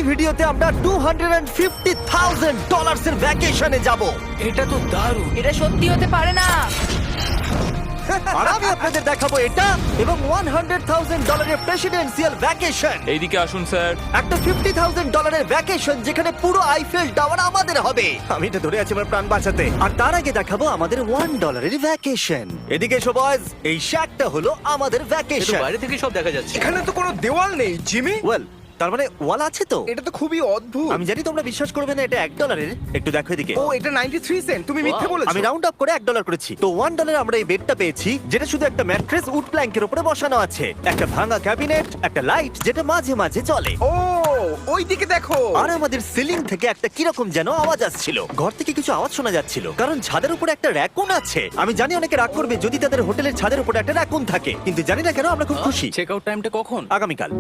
ভিডিওতে আমরা $250,000 এর ভ্যাকেশনে যাব। এটা তো দারুণ। এটা সত্যি হতে পারে না। আর আমি আপনাদের দেখাবো এটা এবং $100,000 এর প্রেসিডেন্সিয়াল ভ্যাকেশন। এইদিকে আসুন স্যার। একটা $50,000 এর ভ্যাকেশন যেখানে পুরো আইফেল টাওয়ার আমাদের হবে। আমি এটা ধরে আছি আমার প্রাণ বাঁচাতে। আর তার আগে দেখাবো আমাদের $1 এর ভ্যাকেশন। এদিকে এসো বয়স, এই শ্যাকটা হলো আমাদের কিন্তু ভ্যাকেশন। বাইরে থেকে সব দেখা যাচ্ছে। এখানে তো কোনো দেওয়াল নেই জিমি। ওয়েল, তার মানে ওয়াল আছে তো? এটা তো খুবই অদ্ভুত। আমি জানি তোমরা বিশ্বাস করবে না, এটা $1। একটু দেখো এদিকে। ও এটা 93 সেন্ট। তুমি মিথ্যে বলেছো। আমি রাউন্ড আপ করে $1 করেছি। তো $1 আমরা এই বেডটা পেয়েছি, যেটা শুধু একটা ম্যাট্রেস উড প্ল্যাঙ্কের উপরে বসানো আছে, একটা ভাঙা ক্যাবিনেট, একটা লাইট যেটা মাঝে মাঝে চলে, ও ওই দিকে দেখো। আর আমাদের সিলিং থেকে একটা কিরকম যেন আওয়াজ আসছিল। ঘর থেকে কিছু আওয়াজ শোনা যাচ্ছিল, কারণ ছাদের উপরে একটা র‍্যাকুন আছে। আমি জানি অনেকে রাগ করবে যদি তাদের হোটেলের ছাদের উপরে একটা র‍্যাকুন থাকে, কিন্তু জানি না কেন আমরা খুব খুশি। চেক আউট টাইমটা কখন? আগামীকাল।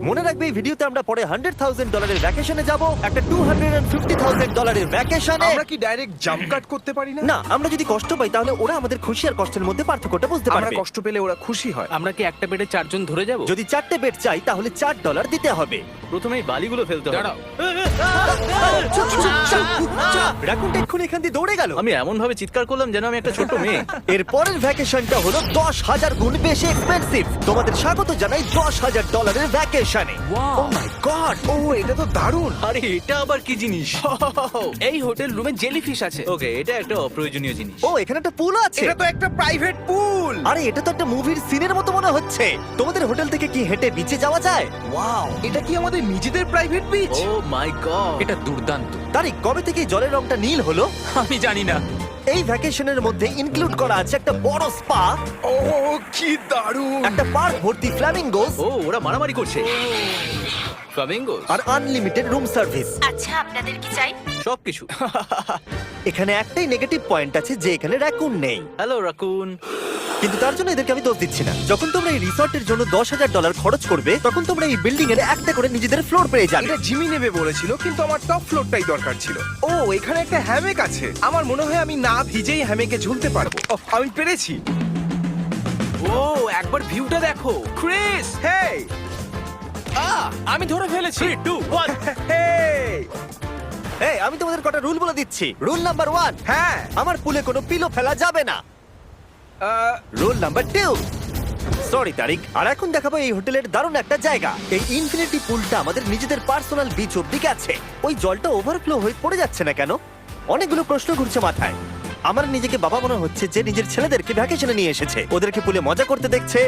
মনে রাখবে এই ভিডিওতে আমরা পরে $100,000 এর ভ্যাকেশনে যাব, একটা $250,000 এর ভ্যাকেশনে। আমরা কি ডাইরেক্ট জাম্প কাট করতে পারি না? না, আমরা যদি কষ্ট পাই তাহলে ওরা আমাদের খুশি আর কষ্টের মধ্যে পার্থক্যটা বুঝতে আমরা পারবে। কষ্ট পেলে ওরা খুশি হয়। আমরা কি একটা বেডে 4 জন ধরে যাব? যদি 4টে বেড চাই তাহলে $4 দিতে হবে। প্রথমেই বালিগুলো ফেলতে হবে। দাঁড়াও। রাকুনটা এক্ষুনি এখান দিয়ে দৌড়ে গেল। আমি এমন ভাবে চিৎকার করলাম যেন আমি একটা ছোট মেয়ে। এর পরের ভ্যাকেশনটা হলো 10,000 গুণ বেশি এক্সপেন্সিভ। তোমাদের স্বাগত জানাই $10,000 এর ভ্যাকেশনে। ও মাই গড, ও এটা তো দারুণ। আরে এটা আবার কি জিনিস? এই হোটেল রুমে জেলিফিশ আছে। ওকে, এটা একটা অপ্রয়োজনীয় জিনিস। ও এখানে একটা পুল আছে। এটা তো একটা প্রাইভেট পুল। আরে এটা তো একটা মুভির সিনের মতো মনে হচ্ছে। তোমাদের হোটেল থেকে কি হেঁটে বিচে যাওয়া যায়? ওয়াও। এটা কি আমাদের নিজেদের প্রাইভেট বিচ? ও মাই গড। এটা দুর্দান্ত। তারিক, কবে থেকে এই জলের রংটা নীল হলো? আমি জানি না। এই ভ্যাকেশনের মধ্যে ইনক্লুড করা আছে একটা বড় স্পা, ও কি দারুণ। একটা পার্ক ভর্তি ফ্ল্যামিঙ্গোস, ও ওরা মারামারি করছে। ফ্লামিঙ্গোস আর আনলিমিটেড রুম সার্ভিস। আচ্ছা, আপনাদের কি চাই? সবকিছু। এখানে একটাই নেগেটিভ পয়েন্ট আছে যে এখানে র‍্যাকুন নেই, হ্যালো রাকুন। কিন্তু তার জন্য এদেরকে আমি দোষ দিচ্ছি না। যখন তোমরা এই রিসর্টের জন্য $10,000 খরচ করবে, তখন তোমরা এই বিল্ডিং এর একটা করে নিজেদের ফ্লোর পেয়ে যাবে। এটা জিমি নেবে বলেছিল, কিন্তু আমার টপ ফ্লোরটাই দরকার ছিল। ও এখানে একটা হ্যামেক আছে। আমার মনে হয় আমি না ভিজেই হ্যামেকে ঝুলতে পারবো। ওহ, আমি পেরেছি। ও একবার ভিউটা দেখো ক্রিস। হেই আমি ধরে ফেলেছি। 3 2 1 হেই। এই, আমি তোমাদের কটা রুল বলে দিচ্ছি। রুল নাম্বার 1, হ্যাঁ আমার পুলে কোনো পিলো ফেলা যাবে না। রুল নাম্বার 2, সরি তারিক। আর এখন দেখাবো এই হোটেলের দারুণ একটা জায়গা। এই ইনফিনিটি পুলটা আমাদের নিজেদের পার্সোনাল বিচ অব্দি আছে। ওই জলটা ওভারফ্লো হয়ে পড়ে যাচ্ছে না কেন? অনেকগুলো প্রশ্ন ঘুরছে মাথায়। আমার নিজেকে বাবা মনে হচ্ছে যে নিজের ছেলেদেরকে ভ্যাকেশনে নিয়ে এসেছে, ওদেরকে পুলে মজা করতে দেখছে।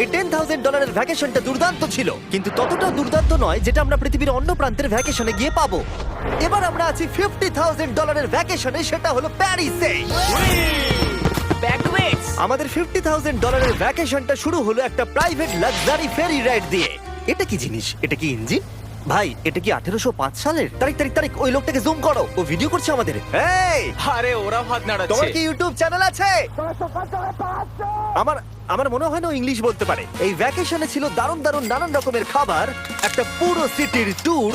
এই $10,000 এর ভ্যাকেশনটা দুর্দান্ত ছিল, কিন্তু ততটাও দুর্দান্ত নয় যেটা আমরা পৃথিবীর অন্য প্রান্তের ভ্যাকেশনে গিয়ে পাবো। এবার আমরা আছি $50,000 এর ভ্যাকেশনে, সেটা হলো প্যারিসে। ব্যাকওয়েটস। আমাদের $50,000 এর ভ্যাকেশনটা শুরু হলো একটা প্রাইভেট লাক্সারি ফেরি রাইড দিয়ে। এটা কি জিনিস? এটা কি ইঞ্জিন? ভাই, এটা কি 1805 সালের? তারিক তারিক তারিক, ওই লোকটাকে জুম করো, ও ভিডিও করছে আমাদের। এই, আরে ওরা হাত তোমার নাড়াচ্ছে। কি ইউটিউব চ্যানেল আছে? আমার আমার মনে হয় না ও ইংলিশ বলতে পারে। এই ভ্যাকেশনে ছিল দারুণ দারুণ নানান রকমের খাবার, একটা পুরো সিটির ট্যুর,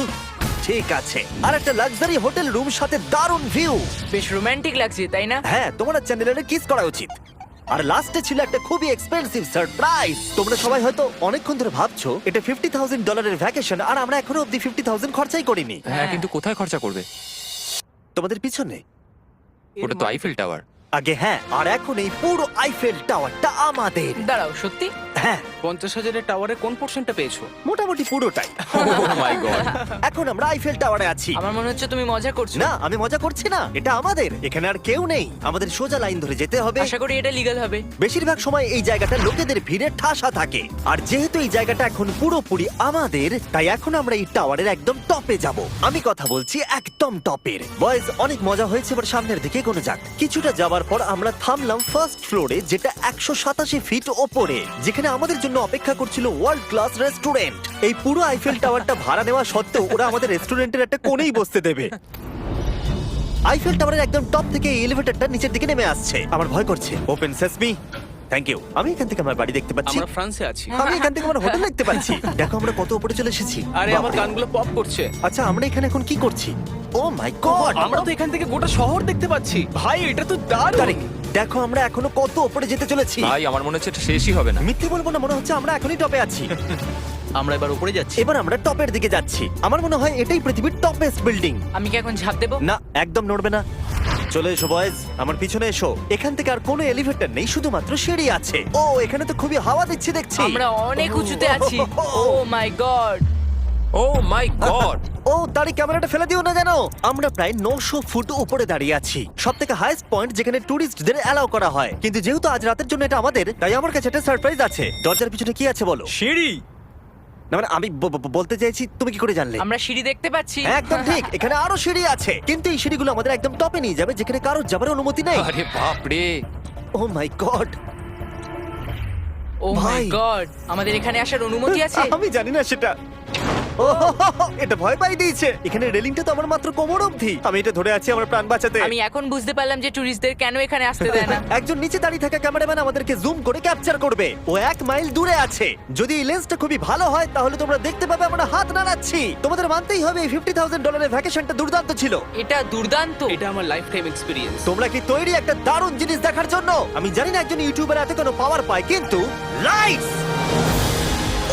ঠিক আছে, আর একটা লাক্সারি হোটেল রুম সাথে দারুণ ভিউ। বেশ রোমান্টিক লাগছে, তাই না? হ্যাঁ, তোমার চ্যানেলের কিস করা উচিত। আর লাস্টে ছিল একটা খুবই এক্সপেন্সিভ সারপ্রাইজ। তোমরা সবাই হয়তো অনেকক্ষণ ধরে ভাবছো এটা $50,000 এর ভ্যাকেশন, আর আমরা এখনো অব্দি 50,000 খরচাই করিনি। হ্যাঁ, কিন্তু কোথায় খরচা করবে? তোমাদের পিছনে ওটা তো আইফেল টাওয়ার। আগে, হ্যাঁ, আর এখন এই পুরো আইফেল টাওয়ারটা আমাদের। দাঁড়াও, সত্যি? হ্যাঁ, 50,000 টাওয়ারের কোন পোরশনটা পেয়েছো? মোটামুটি পুরোটাই। ও মাই গড। এখন আমরা আইফেল টাওয়ারে আছি। আমার মনে হচ্ছে তুমি মজা করছো। না, আমি মজা করছি না, এটা আমাদের। এখানে আর কেউ নেই, আমাদের সোজা লাইন ধরে যেতে হবে। আশা করি এটা লিগ্যাল হবে। বেশিরভাগ সময় এই জায়গাটা লোকেদের ভিড়ে ঠাসা থাকে, আর যেহেতু এই জায়গাটা এখন পুরোপুরি আমাদের, তাই এখন আমরা এই টাওয়ারের একদম টপে যাব। আমি কথা বলছি একদম টপের। বয়েজ, অনেক মজা হয়েছে, এবার সামনের দিকে কোনো যাক। কিছুটা যাওয়ার পর আমরা থামলাম ফার্স্ট ফ্লোরে, যেটা 187 ফিট ওপরে, যেখানে আমাদের জন্য অপেক্ষা করছিল ওয়ার্ল্ড ক্লাস রেস্টুরেন্ট। এই পুরো আইফেল টাওয়ারটা ভাড়া নেওয়া সত্ত্বেও ওরা আমাদের রেস্টুরেন্টের একটা কোণেই বসতে দেবে। আইফেল টাওয়ারের একদম টপ থেকে এই এলিভেটরটা নিচের দিকে নেমে আসছে। আমার ভয় করছে। Open sesame. Thank you. আমি এখান থেকে আমার বাড়ি দেখতে পাচ্ছি। আমরা ফ্রান্সে আছি। আমি এখান থেকে আমার হোটেল দেখতে পাচ্ছি। দেখো আমরা কত উপরে চলে এসেছি। আরে আমার বাপরে। কানগুলো পপ করছে। আচ্ছা, আমরা এখানে এখন কি করছি? ও মাই গড, আমরা তো এখান থেকে গোটা শহর দেখতে পাচ্ছি। ভাই এটা তো দারুণ। তারিক, দেখো আমরা এখনো কত উপরে যেতে চলেছি। ভাই, আমার মনে হচ্ছে এটা শেষই হবে না। মিথ্যে বলবো না, মনে হচ্ছে আমরা এখনই টপে আছি। আমরা এবার উপরে যাচ্ছি। এবার আমরা টপের দিকে যাচ্ছি। আমার মনে হয় এটাই পৃথিবীর টপেস্ট বিল্ডিং। আমি কি এখন ঝাঁপ দেবো? না, একদম নড়বে না। চলে এসো বয়েজ, আমার পিছনে এসো। এখান থেকে আর কোনো এলিভেটর নেই, শুধুমাত্র সিঁড়ি আছে। ও, এখানে তো খুবই হাওয়া দিচ্ছে দেখছি। আমরা অনেক উঁচুতে আছি। ও মাই গড! ও মাই গড! ও, তারই ক্যামেরাটা ফেলে দিও না জানো। আমরা প্রায় 900 ফুট উপরে দাঁড়িয়ে আছি, সব থেকে হাইস্ট পয়েন্ট যেখানে টুরিস্টদের অ্যালাউ করা হয়। কিন্তু যেহেতু আজ রাতের জন্য এটা আমাদের, তাই আমার কাছে একটা সারপ্রাইজ আছে। দরজার পিছনে কি আছে বলো? সিঁড়ি। না মানে আমি বলতে চাইছি, তুমি কি করে জানলে? আমরা সিঁড়ি দেখতে পাচ্ছি। হ্যাঁ, একদম ঠিক, এখানে আরো সিঁড়ি আছে। কিন্তু এই সিঁড়িগুলো আমাদের একদম টপে নিয়ে যাবে, যেখানে কারোর যাবার অনুমতি নেই। আরে বাপ রে! ও মাই গড! ও মাই ভাই। গড! আমাদের এখানে আসার অনুমতি আছে? আমি জানি না সেটা। ও, এটা ভয় পাই দিয়েছে। এখানে রেলিংটা তো আমার মাত্র কোমর অবধি। আমি এটা ধরে আছি আমার প্রাণ বাঁচাতে। আমি এখন বুঝতে পারলাম যে ট্যুরিস্টদের কেন এখানে আসতে দেয় না। একজন নিচে দাঁড়িয়ে থাকা ক্যামেরাম্যান আমাদেরকে জুম করে ক্যাপচার করবে। ও 1 মাইল দূরে আছে। যদি এই লেন্সটা খুবই ভালো হয় তাহলে তোমরা দেখতে পাবে আমরা হাত নাড়াচ্ছি। তোমাদের মানতেই হবে এই $50,000 ভ্যাকেশনটা দুর্দান্ত ছিল। এটা দুর্দান্ত। এটা আমার লাইফ টাইম এক্সপিরিয়েন্স। তোমরা কি তৈরি একটা দারুণ জিনিস দেখার জন্য? আমি জানি না একজন ইউটিউবার এত কোনো পাওয়ার পায়, কিন্তু লাইটস!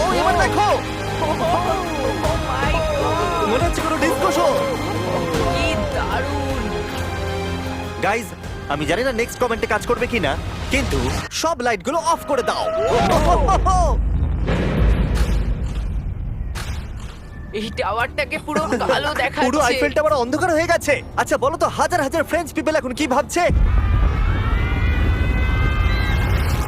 ও, এবার দেখো, মনে হচ্ছে কোনো ডিস্কো শো। কি দারুণ! গাইজ, আমি জানি না নেক্সট কমেন্টে কাজ করবে কিনা, কিন্তু সব লাইটগুলো অফ করে দাও। এই টাওয়ারটাকে পুরো কালো দেখাচ্ছে। পুরো আইফেল টাওয়ার অন্ধকার হয়ে গেছে। আচ্ছা বলো তো, হাজার হাজার ফ্রেঞ্চ পিপল এখন কি ভাবছে?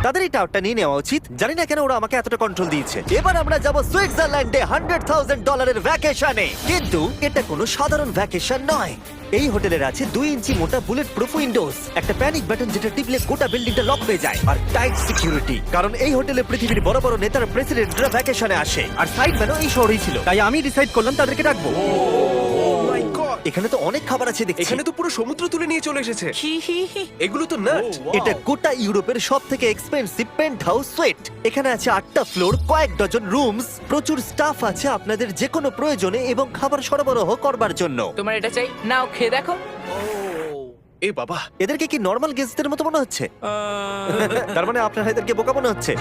তাদের এই টাওয়ারটা নিয়ে নেওয়া উচিত। জানি না কেন ওরা আমাকে এতটা কন্ট্রোল দিয়েছে। এবার আমরা যাব সুইজারল্যান্ডে $100,000 ভ্যাকেশনে। কিন্তু এটা কোনো সাধারণ ভ্যাকেশন নয়। এই হোটেলের আছে 2 ইঞ্চি মোটা বুলেট প্রুফ উইন্ডোজ, একটা প্যানিক বাটন যেটা টিপলে গোটা বিল্ডিংটা লক হয়ে যায়, আর টাইট সিকিউরিটি। কারণ এই হোটেলে পৃথিবীর বড় বড় নেতার প্রেসিডেন্টরা ভ্যাকেশনে আসে। আর সাইডম্যানও এই শহরেই ছিল, তাই আমি ডিসাইড করলাম তাদেরকে ডাকবো। মাই গড, এখানে তো অনেক খাবার আছে দেখছি। এখানে তো পুরো সমুদ্র তুলে নিয়ে চলে এসেছে। হি হি হি। এগুলো তো নাট। এটা গোটা ইউরোপের সব থেকে এক্সপেন্সিভ পেন্ট হাউস সুইট। এখানে আছে 8টা ফ্লোর, কয়েক ডজন রুমস, প্রচুর স্টাফ আছে আপনাদের যে কোনো প্রয়োজনে এবং খাবার সরবরাহ করবার জন্য। তোমার এটা চাই? নাও খেয়ে দেখো। এ বাবা, এদেরকে কি নর্মাল গেস্টদের মতো মনে হচ্ছে? তার মানে আপনারা এদেরকে বোকা মনে হচ্ছে।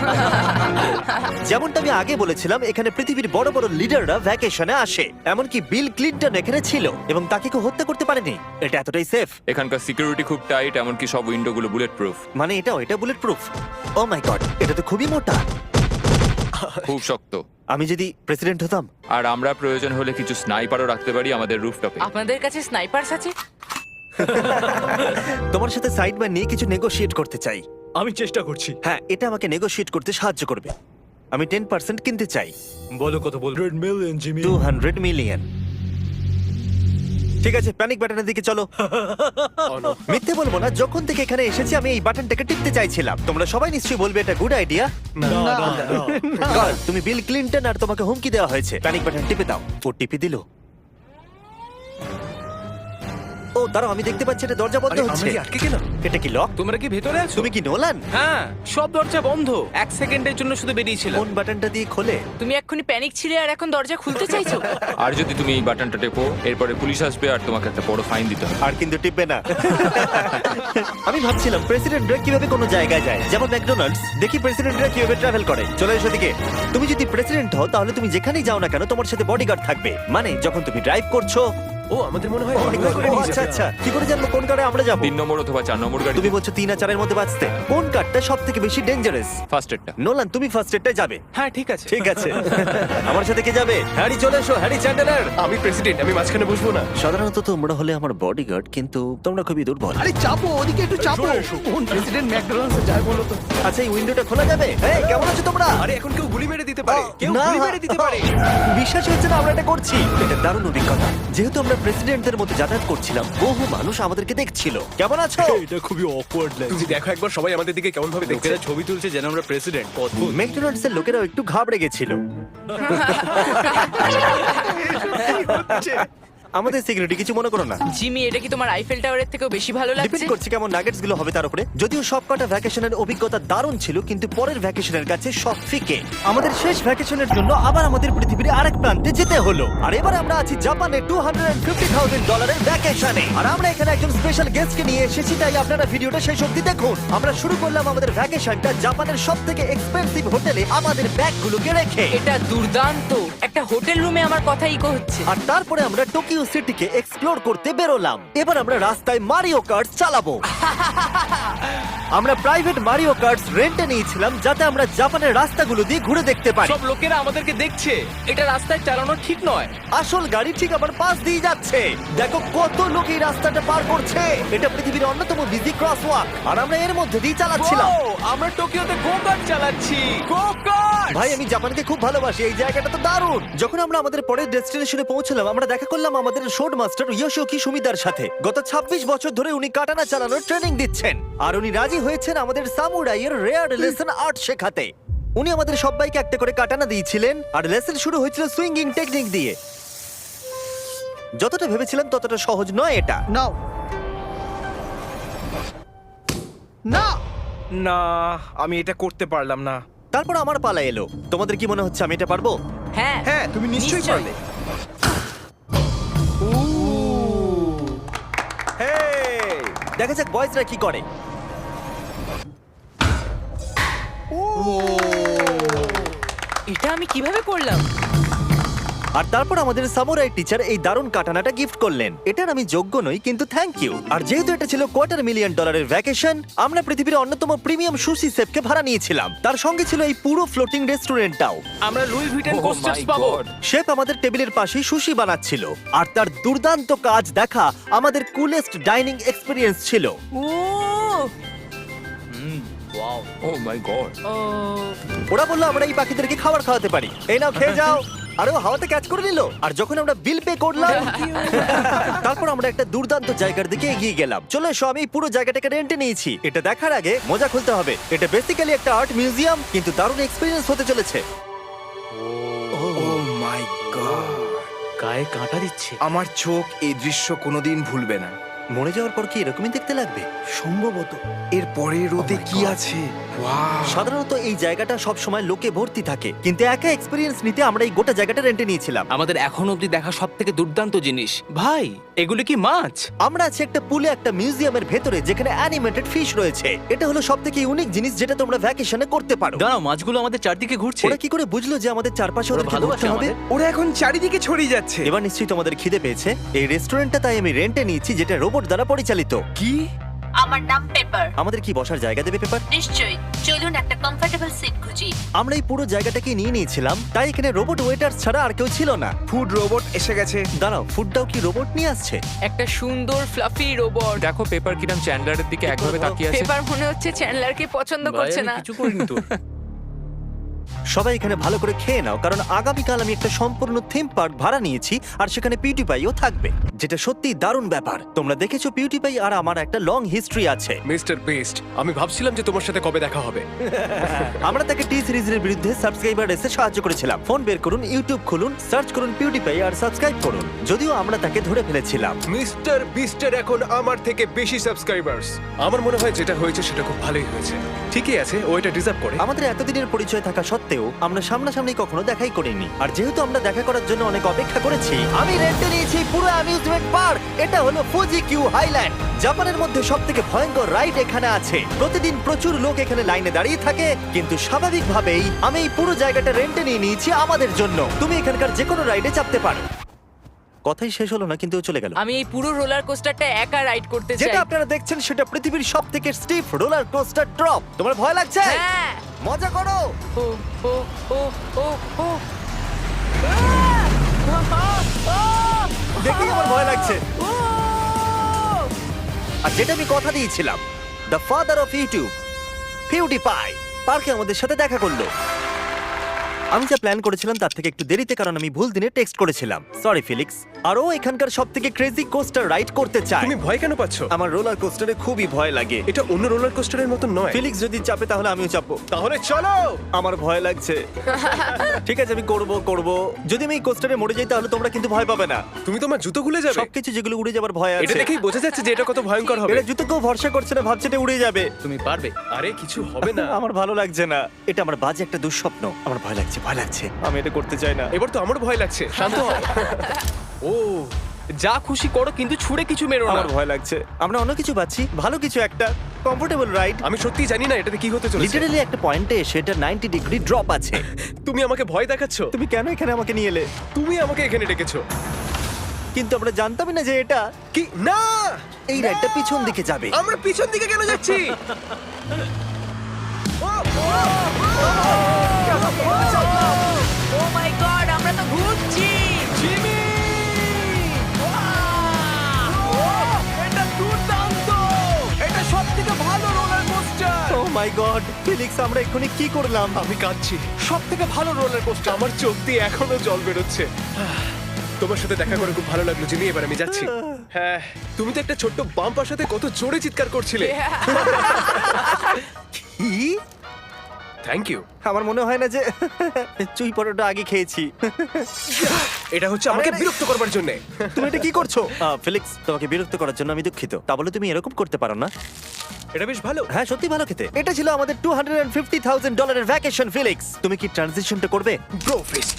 যেমনটা আমি আগে বলেছিলাম, এখানে পৃথিবীর বড় বড় লিডাররা ভ্যাকেশনে আসে। এমনকি বিল ক্লিনটন এখানে ছিল এবং তাকে কেউ হত্যা করতে পারেনি। এটা এতটাই সেফ। এখানকার সিকিউরিটি খুব টাইট, এমনকি সব উইন্ডোগুলো বুলেট প্রুফ। মানে এটা বুলেট প্রুফ। ও মাই গড, এটা তো খুবই মোটা। খুব শক্ত। আমি যদি প্রেসিডেন্ট হতাম। আর আমরা প্রয়োজন হলে কিছু স্নাইপারও রাখতে পারি আমাদের রুফটপে। আপনাদের কাছে স্নাইপারস আছে? তোমার সাথে সাইডম্যান নিয়ে কিছু নেগোশিয়েট করতে চাই। আমি চেষ্টা করছি। হ্যাঁ, এটা আমাকে নেগোশিয়েট করতে সাহায্য করবে। আমি 10% কিনতে চাই। বলো কত বল। 100 মিলিয়ন জিমি। 200 মিলিয়ন। ঠিক আছে, প্যানিক বাটনের দিকে চলো। মিথ্যে বলবো না, যখন থেকে এখানে এসেছি আমি এই বাটনটাকে টিপতে চাইছিলাম। তোমরা সবাই নিশ্চয়ই বলবে এটা গুড আইডিয়া। তুমি বিল ক্লিনটন আর তোমাকে হুমকি দেওয়া হয়েছে। প্যানিক বাটন টিপে দাও। ও টিপে দিল। ও দাঁড়াও, আমি দেখতে পাচ্ছি এটা দরজা বন্ধ আরে, হচ্ছে। আমরা কি আটকে গেলাম? এটা কি লক? তোমরা কি ভেতরে আছো? তুমি কি নোলান? হ্যাঁ, সব দরজা বন্ধ। 1 সেকেন্ডের জন্য শুধু বেরিয়েছিলাম। কোন বাটনটা দিয়ে খোলে? তুমি এক্ষুনি প্যানিক ছিলে আর এখন দরজা খুলতে চাইছো? আর যদি তুমি এই বাটনটা টেপো, এরপরে পুলিশ আসবে আর তোমাকে একটা বড় ফাইন দিতে হবে। আর কিন্তু টিপবে না। আমি ভাবছিলাম প্রেসিডেন্টরা কিভাবে কোনো জায়গায় যায়, যেমন ম্যাকডোনাল্ডস। দেখি প্রেসিডেন্টরা কিভাবে ট্রাভেল করে। চলে এসো দিকে। তুমি যদি প্রেসিডেন্ট হও তাহলে তুমি যেখানেই যাও না কেন তোমার সাথে বডিগার্ড থাকবে। মানে যখন তুমি ড্রাইভ করছো। ও, আমাদের মনে হয় ও, আচ্ছা আচ্ছা, কি করে জানবো কোন কারে আমরা যাবো? 3 নম্বর অথবা 4 নম্বর গাড়ি। তুমি বলছো 3 আর 4 এর মধ্যে বাঁচতে। কোন কারটা সব থেকে বেশি ডেঞ্জারাস? ফার্স্ট এডটা। নোলান, তুমি ফার্স্ট এডটাই যাবে। হ্যাঁ, ঠিক আছে। ঠিক আছে। আমার সাথে কে যাবে? হ্যারি, চলে এসো। Harry Chandler. আমি প্রেসিডেন্ট, আমি মাঝখানে বসবো না। সাধারণত তোমরা হলে আমার বডিগার্ড, কিন্তু তোমরা খুবই দুর্বল। আরে চাপো, ওদিকে একটু চাপো। কোন প্রেসিডেন্ট ম্যাকডোনাল্ডসে যায় বলো তো? আচ্ছা, এই উইন্ডোটা খোলা যাবে? এই, কেমন আছো তোমরা? আরে এখন কেউ গুলি মেরে দিতে পারে, কেউ না। গুলি মেরে দিতে পারে। বিশ্বাস হচ্ছে না আমরা এটা করছি। এটা দারুণ অভিজ্ঞতা। যেহেতু আমরা প্রেসিডেন্টদের মধ্যে যাতায়াত করছিলাম, বহু মানুষ আমাদেরকে দেখছিল। কেমন আছো? এটা খুবই অকওয়ার্ড তুমি লাগছে। দেখো একবার সবাই আমাদের দিকে কেমন ভাবে দেখছে। লোকেরা ছবি তুলছে যেন আমরা প্রেসিডেন্ট। অদ্ভুত। ম্যাকডোনাল্ডস এর লোকেরাও একটু ঘাবড়ে গেছিল। আমাদের সিকিউরিটি কিছু মনে করো না। জিমি, এটা কি তোমার আইফেল টাওয়ারের থেকেও বেশি ভালো ডিপেন্ড লাগছে? করছে কেমন নাগেটস গুলো হবে তার উপরে। যদিও সবকটা ভ্যাকেশনের অভিজ্ঞতা দারুণ ছিল, কিন্তু পরের ভ্যাকেশনের কাছে সব ফিকে। আমাদের শেষ ভ্যাকেশনের জন্য আবার আমাদের পৃথিবীর আরেক প্রান্তে যেতে হলো। আর এবার আমরা আছি জাপানে $250,000 ভ্যাকেশনে। আর আমরা এখানে একজন স্পেশাল গেস্টকে নিয়ে এসেছি, তাই আপনারা ভিডিওটা শেষ অবধি দেখুন। আমরা শুরু করলাম আমাদের ভ্যাকেশনটা জাপানের সবথেকে এক্সপেন্সিভ হোটেলে আমাদের ব্যাগগুলোকে রেখে। এটা দুর্দান্ত। একটা হোটেল রুমে আমার কথা ইকো হচ্ছে। আর তারপরে আমরা টোকিও সিটিকে এক্সপ্লোর করতে বেরোলাম। এবার আমরা রাস্তায় মারিও কার্ট চালাবো। আমরা প্রাইভেট মারিও কার্টস রেন্টে নিয়েছিলাম, যাতে আমরা জাপানের রাস্তাগুলো দিয়ে ঘুরে দেখতে পারি। সব লোকেরা আমাদেরকে দেখছে। এটা রাস্তায় চালানো ঠিক নয়। আসল গাড়ি ঠিক আমার পাশ দিয়ে যাচ্ছে। দেখো কত লোক এই রাস্তাটা পার করছে। এটা পৃথিবীর অন্যতম বিজি ক্রসওয়াক, আর আমরা এর মধ্যে দিয়ে চালাচ্ছিলাম। ও, আমরা টোকিওতে গো-কার্ট চালাচ্ছি। গো-কার্ট! ভাই, আমি জাপানকে খুব ভালোবাসি। এই জায়গাটা তো দারুণ। যখন আমরা আমাদের পরের ডেস্টিনেশনে পৌঁছলাম, আমরা দেখা করলাম আমাদের শোড মাস্টার ইয়োশিওকি সুমিদার সাথে। গত 26 বছর ধরে উনি কাটানা চালানোর ট্রেনিং দিচ্ছেন, আর উনি রাজি হয়েছেন আমাদের সামুরাইয়ের রেয়ার লেসন আর্ট শেখাতে। উনি আমাদের সবাইকে একটা করে কাটানা দিয়েছিলেন, আর লেসন শুরু হয়েছিল সুইঙ্গিং টেকনিক দিয়ে। যতটা ভেবেছিলাম ততটা সহজ নয় এটা। নাও। না না, আমি এটা করতে পারলাম না। তারপর আমার পালা এলো। তোমাদের কি মনে হচ্ছে আমি এটা পারবো? হ্যাঁ হ্যাঁ, তুমি নিশ্চয়ই পারবে। হেই! দেখা যাক বয়েজরা কি করে। এটা আমি কিভাবে করলাম? আর তারপর আমাদের সামুরাই টিচার এই দারুণ কাটানাটা গিফট করলেন। এটার আমি যোগ্য নই, কিন্তু থ্যাংক ইউ। আর যেহেতু এটা ছিল $250,000 ভ্যাকেশন, আমরা পৃথিবীর অন্যতম প্রিমিয়াম সুশি শেফকে ভাড়া নিয়েছিলাম। তার সঙ্গে ছিল এই পুরো ফ্লোটিং রেস্টুরেন্টটাও। আমরা লুই ভিটেন Oh কোস্টার্স my পাবো। God! শেফ আমাদের টেবিলের পাশেই সুশি বানাচ্ছিল, আর তার দুর্দান্ত কাজ দেখা আমাদের কুলেস্ট ডাইনিং এক্সপিরিয়েন্স ছিল। ও ওয়াও। ও মাই গড! ও ওরা বললো আমরা এই পাখিদেরকে খাবার খাওয়াতে পারি। এই নাও, খেয়ে যাও। আরে ও হাওয়াতে ক্যাচ করে নিল। আর যখন আমরা বিল পে করলাম, তারপর আমরা একটা দুর্দান্ত জায়গার দিকে এগিয়ে গেলাম। চলে এসো, আমি পুরো জায়গাটাকে রেন্টে নিয়েছি। এটা দেখার আগে মজা খুলতে হবে। এটা বেসিক্যালি একটা আর্ট মিউজিয়াম, কিন্তু দারুণ এক্সপিরিয়েন্স হতে চলেছে। ও মাই গড! গায়ে কাঁটা দিচ্ছে। আমার চোখ এই দৃশ্য কোনোদিন ভুলবে না। মরে যাওয়ার পর কি এরকমই দেখতে লাগবে? সম্ভবত। এর পরে রোদে কি আছে? ওয়াও! সাধারণত এই জায়গাটা সব সময় লোকে ভর্তি থাকে, কিন্তু একা এক্সপিরিয়েন্স নিতে আমরা এই গোটা জায়গাটা রেন্টে নিয়েছিলাম। আমাদের এখন অবধি দেখা সবথেকে দুর্দান্ত জিনিস। ভাই, এগুলো কি মাছ? আমরা আছি একটা পুলে, একটা মিউজিয়ামের ভেতরে, যেখানে অ্যানিমেটেড ফিশ রয়েছে। এটা হলো সবথেকে ইউনিক জিনিস যেটা তোমরা ভ্যাকেশনে করতে পারো। দাঁড়াও, মাছগুলো আমাদের চারদিকে ঘুরছে। ওরা কি করে বুঝলো যে আমাদের চারপাশে ওরা ওদেরকে ভালোবাসে ঘুরতে হবে? আমাদের। ওরা এখন চারিদিকে ছড়িয়ে যাচ্ছে। এবার নিশ্চয়ই তোমাদের খিদে পেয়েছে। এই রেস্টুরেন্টটা তাই আমি রেন্টে নিয়েছি, যেটা রোবট দ্বারা পরিচালিত। কি? আমার নাম পেপার। আমাদের কি বসার জায়গা দেবে পেপার? নিশ্চয়ই, চলুন একটা কমফোর্টেবল সিট খুঁজি। আমরা এই পুরো জায়গাটাকে নিয়ে নিয়েছিলাম, তাই এখানে রোবট ওয়েটার ছাড়া আর কেউ ছিল না। ফুড রোবট এসে গেছে। দাঁড়াও, ফুডটাও কি রোবট নিয়ে আসছে? একটা সুন্দর ফ্লাফি রোবট। দেখো পেপার কিরাম চ্যান্ডলারের দিকে একভাবে তাকিয়ে আছে। পেপার মনে হচ্ছে চ্যান্ডলারকে পছন্দ ভাই, করছে আমি না। কিছু করিনি তো। সবাই এখানে ভালো করে খেয়ে নাও, কারণ আগামীকাল আমি একটা সম্পূর্ণ থিম পার্ক ভাড়া নিয়েছি, আর সেখানে পিউটিপাইও থাকবে, যেটা সত্যি দারুণ ব্যাপার। তোমরা দেখেছো পিউটিপাই আর আমার একটা লং হিস্ট্রি আছে। মিস্টার বেস্ট, আমি ভাবছিলাম যে তোমার সাথে কবে দেখা হবে। আমরা তাকে টি সিরিজের বিরুদ্ধে সাবস্ক্রাইবার রেসে সাহায্য করেছিলাম। ফোন বের করুন, ইউটিউব খুলুন, সার্চ করুন পিউটিপাই আর সাবস্ক্রাইব করুন। যদিও আমরা তাকে ধরে ফেলেছিলাম। মিস্টার বিস্টের এখন আমার থেকে বেশি সাবস্ক্রাইবার্স। আমার মনে হয় যেটা হয়েছে সেটা খুব ভালোই হয়েছে। ঠিকই আছে, ও এটা ডিজার্ভ করে। আমাদের এতদিনের পরিচয় থাকা সত্ত্বেও আমরা সামনাসামনি কখনো দেখাই করিনি, আর যেহেতু আমরা দেখা করার জন্য অনেক অপেক্ষা করেছি, আমি রেন্টে নিয়েছি পুরো অ্যামিউজমেন্ট পার্ক। এটা হলো ফুজি কিউ হাইল্যান্ড। জাপানের মধ্যে সবথেকে ভয়ঙ্কর রাইড এখানে আছে। প্রতিদিন প্রচুর লোক এখানে লাইনে দাঁড়িয়ে থাকে, কিন্তু স্বাভাবিকভাবেই আমি এই পুরো জায়গাটা রেন্টে নিয়ে নিয়েছি আমাদের জন্য। তুমি এখানকার যে কোনো রাইডে চাপতে পারো। কথাই শেষ হলো না, কিন্তু ও চলে গেল। আমি এই পুরো রোলার কোস্টারটা একা রাইড করতে চাই। যেটা আপনারা দেখছেন সেটা পৃথিবীর সবথেকে স্টিফ রোলার কোস্টার ড্রপ। তোমার ভয় লাগছে? হ্যাঁ। মজা করো। ও ও ও ও ও দেখেই আমার ভয় লাগছে। ও আর যেটা আমি কথা দিয়েছিলাম, দ্য ফাদার অফ ইউটিউব, পিউটিপাই, পার্কে আমাদের সাথে দেখা করলো। আমি যা প্ল্যান করেছিলাম তার থেকে একটু দেরিতে, কারণ আমি ভুল দিনে টেক্সট করেছিলাম। সরি ফিলিক্স। আর ও এখানকার সবথেকে ক্রেজি কোস্টার রাইড করতে চায়। তুমি ভয় কেন পাচ্ছ? আমার রোলার কোস্টারে খুবই ভয় লাগে। এটা অন্য রোলার কোস্টারের মতো নয়। ফিলিক্স যদি চাপে তাহলে আমিও চাপবো। তাহলে চলো। আমার ভয় লাগছে। ঠিক আছে, আমি করব। যদি আমি এই কোস্টারে মরে যাই তাহলে তোমরা কিন্তু ভয় পাবে না। তুমি তোমার জুতো খুলে যাবে। সবকিছু যেগুলো উড়ে যাবার ভয় এটা আছে। দেখেই বোঝা যাচ্ছে যে এটা কত ভয়ঙ্কর হবে। এরা জুতোকেও ভরসা করছে না, ভাবছে এটা উড়ে যাবে। তুমি পারবে। আরে কিছু হবে না। আমার ভালো লাগছে না। এটা আমার বাজে একটা দুঃস্বপ্ন। আমার ভয় লাগছে। আমি এটা করতে চাই না। এবার তো আমার ভয় লাগছে। শান্ত হও। ও যা খুশি করো, কিন্তু ছুঁড়ে কিছু মেরো না। আমার ভয় লাগছে। আমরা অন্য কিছু পাচ্ছি, ভালো কিছু, একটা কমফোর্টেবল রাইড। আমি সত্যি জানি না এটাতে কি হতে চলেছে। লিটারালি একটা পয়েন্টে এসে এটা 90 ডিগ্রি ড্রপ আছে। তুমি আমাকে ভয় দেখাচ্ছ। তুমি কেন এখানে আমাকে নিয়ে এলে? তুমি আমাকে এখানে ডেকেছো। কিন্তু আমরা জানতামই না যে এটা কি না, এই রাইডটা পিছন দিকে যাবে। আমরা পিছন দিকে কেন যাচ্ছি? ও মাই গড, আমরা তো ঘুরছি। জিমি! এটা দুর্দান্ত! এটা সবথেকে ভালো রোলার কোস্টার। ও মাই গড, ফিলিক্স, আমরা এক্ষুনি কি করলাম? আমি কাঁদছি। সবথেকে ভালো রোলার কোস্টার। আমার চোখ দিয়ে এখনো জল বেরোচ্ছে। তোমার সাথে দেখা করে খুব ভালো লাগলো জিমি। এবার আমি যাচ্ছি। হ্যাঁ, তুমি তো একটা ছোট্ট বাম্পার সাথে কত জোরে চিৎকার করছিলে। কি? Thank you. আমার মনে হয় না যে চুই পরোটা আগে খেয়েছি। এটা হচ্ছে আমাকে আরে, বিরক্ত করবার জন্য। তুমি এটা কি করছো? ফিলিক্স, তোমাকে বিরক্ত করার জন্য আমি দুঃখিত। তা বলে তুমি এরকম করতে পারো না। এটা বেশ ভালো। হ্যাঁ, সত্যি ভালো খেতে। এটা ছিল আমাদের $250,000 ভ্যাকেশন। ফিলিক্স, তুমি কি ট্রানজিশনটা করবে? Bro feast.